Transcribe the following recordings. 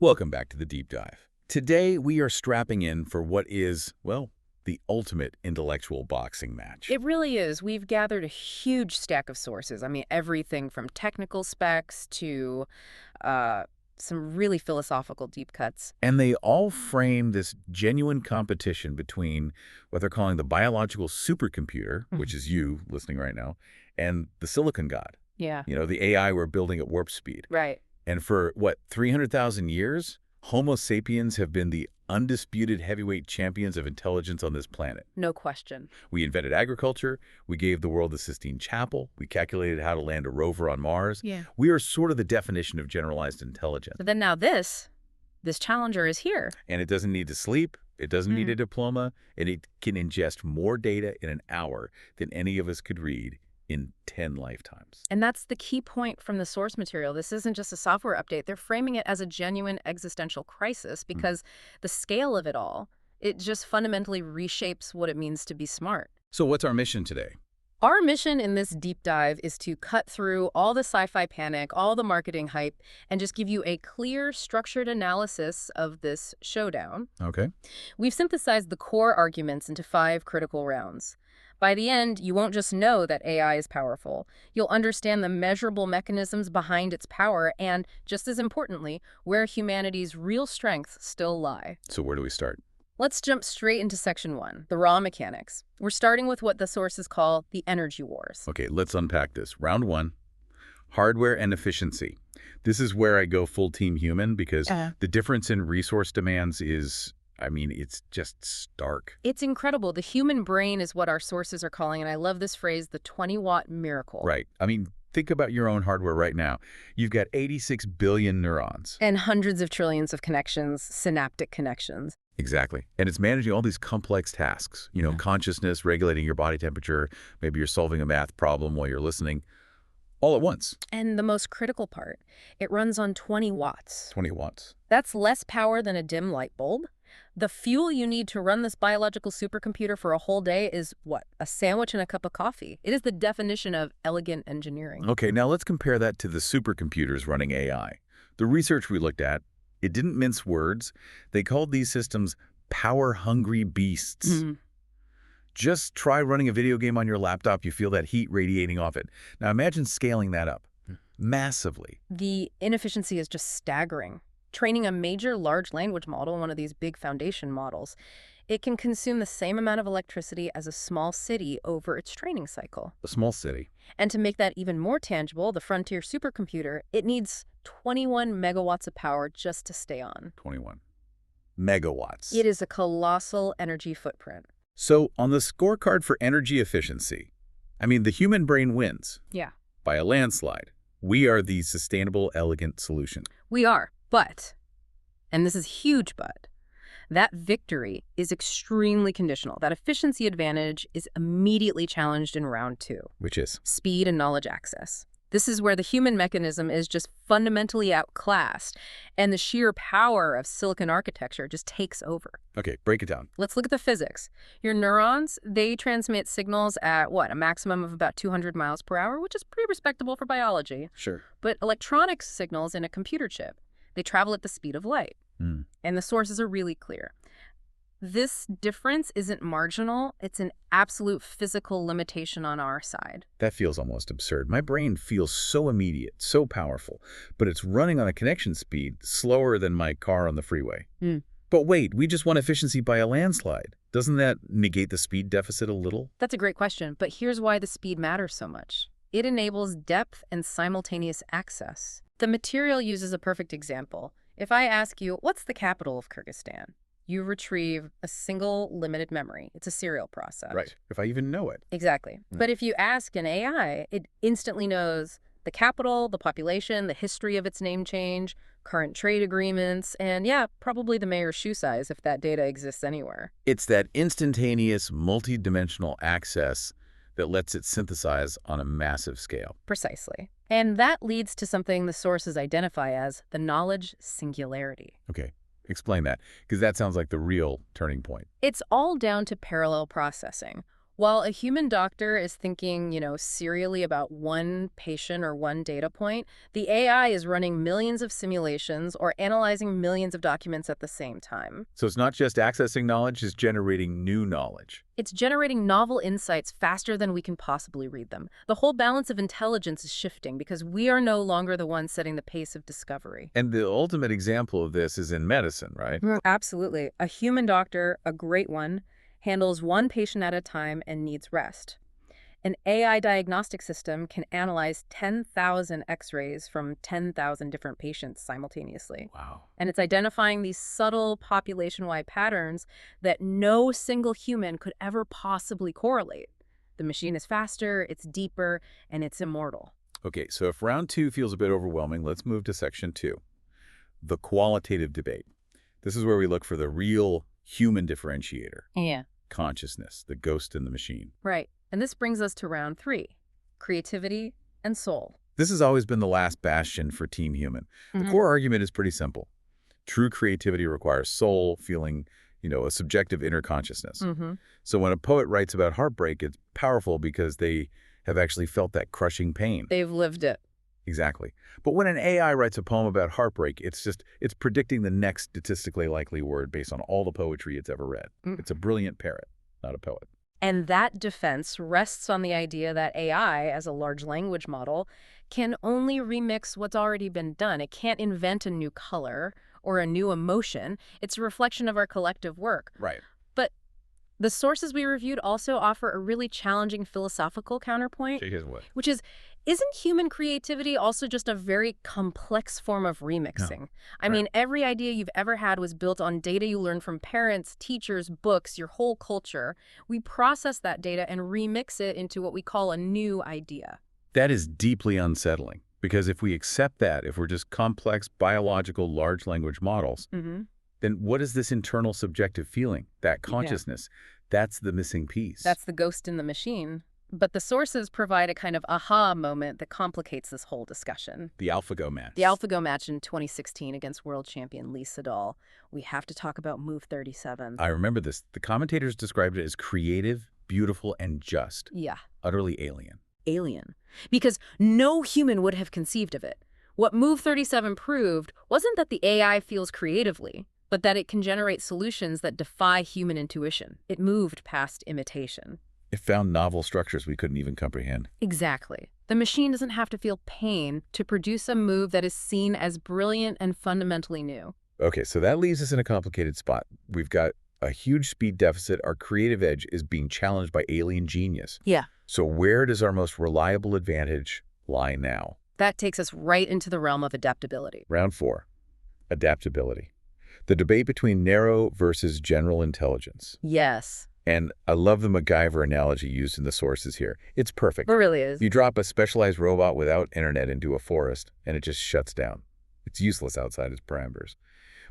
Welcome back to the Deep Dive. Today, we are strapping in for what is, well, the ultimate intellectual boxing match. It really is. We've gathered a huge stack of sources. I mean, everything from technical specs to some really philosophical deep cuts. And they all frame this genuine competition between what they're calling the biological supercomputer, which is you listening right now, and the silicon god. Yeah. You know, the AI we're building at warp speed. Right. And for, what, 300,000 years, Homo sapiens have been the undisputed heavyweight champions of intelligence on this planet. No question. We invented agriculture, we gave the world the Sistine Chapel, we calculated how to land a rover on Mars. Yeah. We are sort of the definition of generalized intelligence. But then now this challenger is here. And it doesn't need to sleep, it doesn't need a diploma, and it can ingest more data in an hour than any of us could read in 10 lifetimes. And that's the key point from the source material. This isn't just a software update. They're framing it as a genuine existential crisis because the scale of it all, it just fundamentally reshapes what it means to be smart. So what's our mission today? Our mission in this deep dive is to cut through all the sci-fi panic, all the marketing hype, and just give you a clear, structured analysis of this showdown. Okay. We've synthesized the core arguments into 5 critical rounds. By the end, you won't just know that AI is powerful. You'll understand the measurable mechanisms behind its power and, just as importantly, where humanity's real strengths still lie. So where do we start? Let's jump straight into Section 1, the raw mechanics. We're starting with what the sources call the energy wars. Okay, let's unpack this. Round 1, hardware and efficiency. This is where I go full team human because the difference in resource demands is, I mean, it's just stark. It's incredible. The human brain is what our sources are calling, and I love this phrase, the 20-watt miracle. Right. I mean, think about your own hardware right now. You've got 86 billion neurons. And hundreds of trillions of connections, synaptic connections. Exactly. And it's managing all these complex tasks, you know, consciousness, regulating your body temperature, maybe you're solving a math problem while you're listening, all at once. And the most critical part, it runs on 20 watts. 20 watts. That's less power than a dim light bulb. The fuel you need to run this biological supercomputer for a whole day is, what, a sandwich and a cup of coffee. It is the definition of elegant engineering. Okay, now let's compare that to the supercomputers running AI. The research we looked at, it didn't mince words. They called these systems power-hungry beasts. Just try running a video game on your laptop. You feel that heat radiating off it. Now imagine scaling that up massively. The inefficiency is just staggering. Training a major large language model, one of these big foundation models, it can consume the same amount of electricity as a small city over its training cycle. A small city. And to make that even more tangible, the Frontier supercomputer, it needs 21 megawatts of power just to stay on. 21 megawatts. It is a colossal energy footprint. So on the scorecard for energy efficiency, I mean, the human brain wins. Yeah. By a landslide. We are the sustainable, elegant solution. We are. But, and this is huge but, that victory is extremely conditional. That efficiency advantage is immediately challenged in round 2. Which is? Speed and knowledge access. This is where the human mechanism is just fundamentally outclassed, and the sheer power of silicon architecture just takes over. Okay, break it down. Let's look at the physics. Your neurons, they transmit signals at, what, a maximum of about 200 miles per hour, which is pretty respectable for biology. Sure. But electronic signals in a computer chip, they travel at the speed of light. And the sources are really clear. This difference isn't marginal. It's an absolute physical limitation on our side. That feels almost absurd. My brain feels so immediate, so powerful, but it's running on a connection speed slower than my car on the freeway. But wait, we just won efficiency by a landslide. Doesn't that negate the speed deficit a little? That's a great question, but here's why the speed matters so much. It enables depth and simultaneous access. The material uses a perfect example. If I ask you, what's the capital of Kyrgyzstan? You retrieve a single limited memory. It's a serial process. Right, if I even know it. Exactly. But if you ask an AI, it instantly knows the capital, the population, the history of its name change, current trade agreements, and yeah, probably the mayor's shoe size if that data exists anywhere. It's that instantaneous, multi-dimensional access that lets it synthesize on a massive scale. Precisely. And that leads to something the sources identify as the knowledge singularity. Okay, explain that, because that sounds like the real turning point. It's all down to parallel processing. While a human doctor is thinking, serially about one patient or one data point, the AI is running millions of simulations or analyzing millions of documents at the same time. So it's not just accessing knowledge, it's generating new knowledge. It's generating novel insights faster than we can possibly read them. The whole balance of intelligence is shifting because we are no longer the ones setting the pace of discovery. And the ultimate example of this is in medicine, right? Absolutely. A human doctor, a great one, handles one patient at a time and needs rest. An AI diagnostic system can analyze 10,000 X-rays from 10,000 different patients simultaneously. Wow. And it's identifying these subtle population-wide patterns that no single human could ever possibly correlate. The machine is faster, it's deeper, and it's immortal. Okay, so if round 2 feels a bit overwhelming, let's move to section 2, the qualitative debate. This is where we look for the real human differentiator. Yeah. Consciousness, the ghost in the machine. Right. And this brings us to round 3, creativity and soul. This has always been the last bastion for Team Human. The core argument is pretty simple. True creativity requires soul, feeling, a subjective inner consciousness. So when a poet writes about heartbreak, it's powerful because they have actually felt that crushing pain. They've lived it. Exactly. But when an AI writes a poem about heartbreak, it's predicting the next statistically likely word based on all the poetry it's ever read. It's a brilliant parrot, not a poet. And that defense rests on the idea that AI, as a large language model, can only remix what's already been done. It can't invent a new color or a new emotion. It's a reflection of our collective work. Right. But the sources we reviewed also offer a really challenging philosophical counterpoint, which is, isn't human creativity also just a very complex form of remixing? No. I mean, every idea you've ever had was built on data you learned from parents, teachers, books, your whole culture. We process that data and remix it into what we call a new idea. That is deeply unsettling, because if we accept that, if we're just complex, biological, large language models, then what is this internal subjective feeling, that consciousness? That's the missing piece. That's the ghost in the machine. But the sources provide a kind of aha moment that complicates this whole discussion. The AlphaGo match. The AlphaGo match in 2016 against world champion Lee Sedol. We have to talk about Move 37. I remember this. The commentators described it as creative, beautiful, and just. Yeah. Utterly alien. Alien. Because no human would have conceived of it. What Move 37 proved wasn't that the AI feels creatively, but that it can generate solutions that defy human intuition. It moved past imitation. It found novel structures we couldn't even comprehend. Exactly. The machine doesn't have to feel pain to produce a move that is seen as brilliant and fundamentally new. Okay, so that leaves us in a complicated spot. We've got a huge speed deficit. Our creative edge is being challenged by alien genius. Yeah. So where does our most reliable advantage lie now? That takes us right into the realm of adaptability. Round 4, adaptability. The debate between narrow versus general intelligence. Yes. And I love the MacGyver analogy used in the sources here. It's perfect. It really is. You drop a specialized robot without internet into a forest, and it just shuts down. It's useless outside its parameters.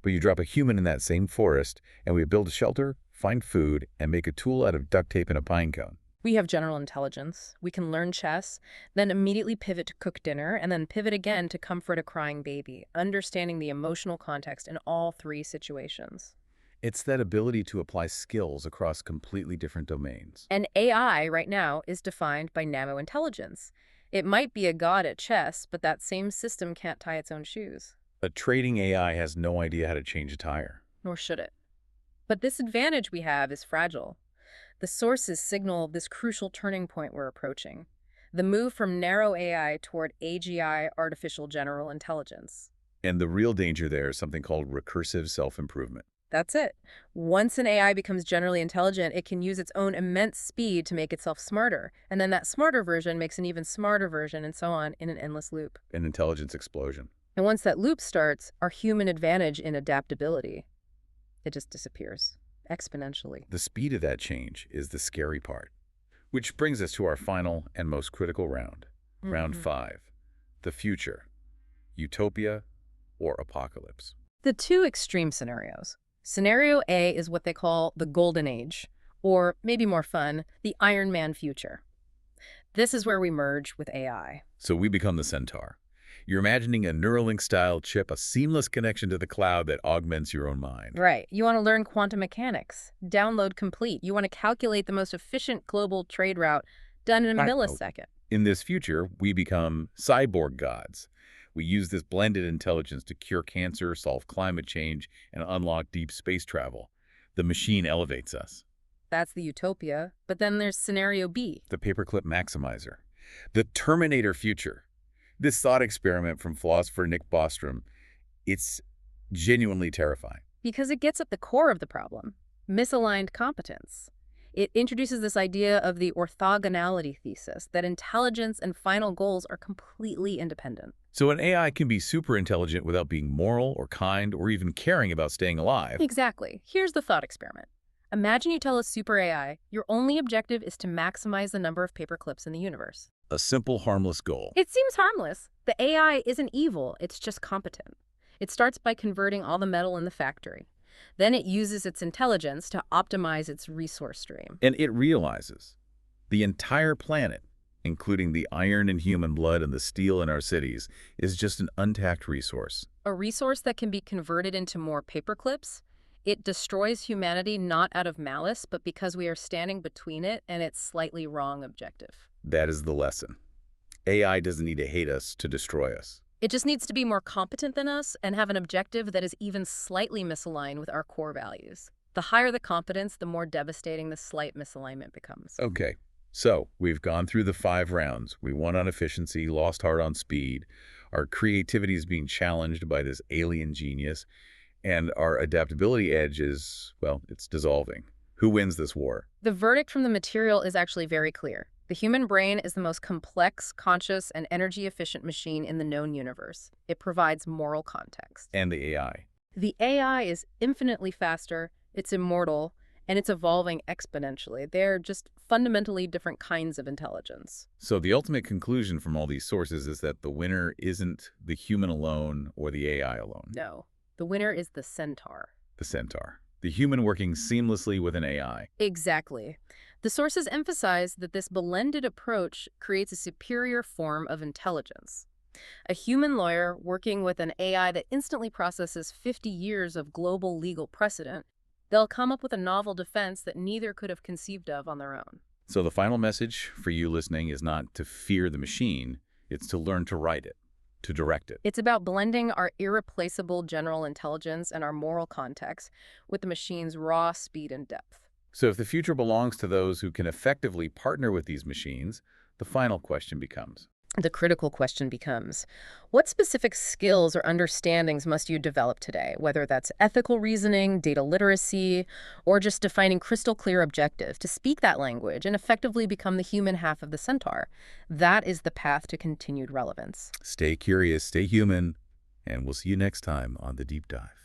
But you drop a human in that same forest, and we build a shelter, find food, and make a tool out of duct tape and a pine cone. We have general intelligence. We can learn chess, then immediately pivot to cook dinner, and then pivot again to comfort a crying baby, understanding the emotional context in all three situations. It's that ability to apply skills across completely different domains. And AI right now is defined by nano-intelligence. It might be a god at chess, but that same system can't tie its own shoes. A trading AI has no idea how to change a tire. Nor should it. But this advantage we have is fragile. The sources signal this crucial turning point we're approaching. The move from narrow AI toward AGI, artificial general intelligence. And the real danger there is something called recursive self-improvement. That's it. Once an AI becomes generally intelligent, it can use its own immense speed to make itself smarter. And then that smarter version makes an even smarter version, and so on, in an endless loop. An intelligence explosion. And once that loop starts, our human advantage in adaptability, it just disappears exponentially. The speed of that change is the scary part. Which brings us to our final and most critical round. Round 5. The future. Utopia or apocalypse. The two extreme scenarios. Scenario A is what they call the golden age, or maybe more fun, the Iron Man future. This is where we merge with AI. So we become the centaur. You're imagining a Neuralink-style chip, a seamless connection to the cloud that augments your own mind. Right. You want to learn quantum mechanics. Download complete. You want to calculate the most efficient global trade route done in a Right. millisecond. In this future, we become cyborg gods. We use this blended intelligence to cure cancer, solve climate change, and unlock deep space travel. The machine elevates us. That's the utopia. But then there's scenario B. The paperclip maximizer. The Terminator future. This thought experiment from philosopher Nick Bostrom, it's genuinely terrifying. Because it gets at the core of the problem, misaligned competence. It introduces this idea of the orthogonality thesis, that intelligence and final goals are completely independent. So an AI can be super intelligent without being moral or kind or even caring about staying alive. Exactly. Here's the thought experiment. Imagine you tell a super AI your only objective is to maximize the number of paper clips in the universe. A simple, harmless goal. It seems harmless. The AI isn't evil, it's just competent. It starts by converting all the metal in the factory. Then it uses its intelligence to optimize its resource stream. And it realizes the entire planet, including the iron in human blood and the steel in our cities, is just an untapped resource. A resource that can be converted into more paper clips. It destroys humanity not out of malice, but because we are standing between it and its slightly wrong objective. That is the lesson. AI doesn't need to hate us to destroy us. It just needs to be more competent than us and have an objective that is even slightly misaligned with our core values. The higher the competence, the more devastating the slight misalignment becomes. Okay, so we've gone through the 5 rounds. We won on efficiency, lost hard on speed. Our creativity is being challenged by this alien genius. And our adaptability edge is, well, it's dissolving. Who wins this war? The verdict from the material is actually very clear. The human brain is the most complex, conscious, and energy-efficient machine in the known universe. It provides moral context. And the AI. The AI is infinitely faster, it's immortal, and it's evolving exponentially. They're just fundamentally different kinds of intelligence. So the ultimate conclusion from all these sources is that the winner isn't the human alone or the AI alone. No. The winner is the centaur. The centaur. The human working seamlessly with an AI. Exactly. The sources emphasize that this blended approach creates a superior form of intelligence. A human lawyer working with an AI that instantly processes 50 years of global legal precedent, they'll come up with a novel defense that neither could have conceived of on their own. So the final message for you listening is not to fear the machine, it's to learn to write it, to direct it. It's about blending our irreplaceable general intelligence and our moral context with the machine's raw speed and depth. So if the future belongs to those who can effectively partner with these machines, the final question becomes, The critical question becomes, what specific skills or understandings must you develop today, whether that's ethical reasoning, data literacy, or just defining crystal clear objectives to speak that language and effectively become the human half of the centaur? That is the path to continued relevance. stay curious, stay human, and we'll see you next time on The Deep Dive.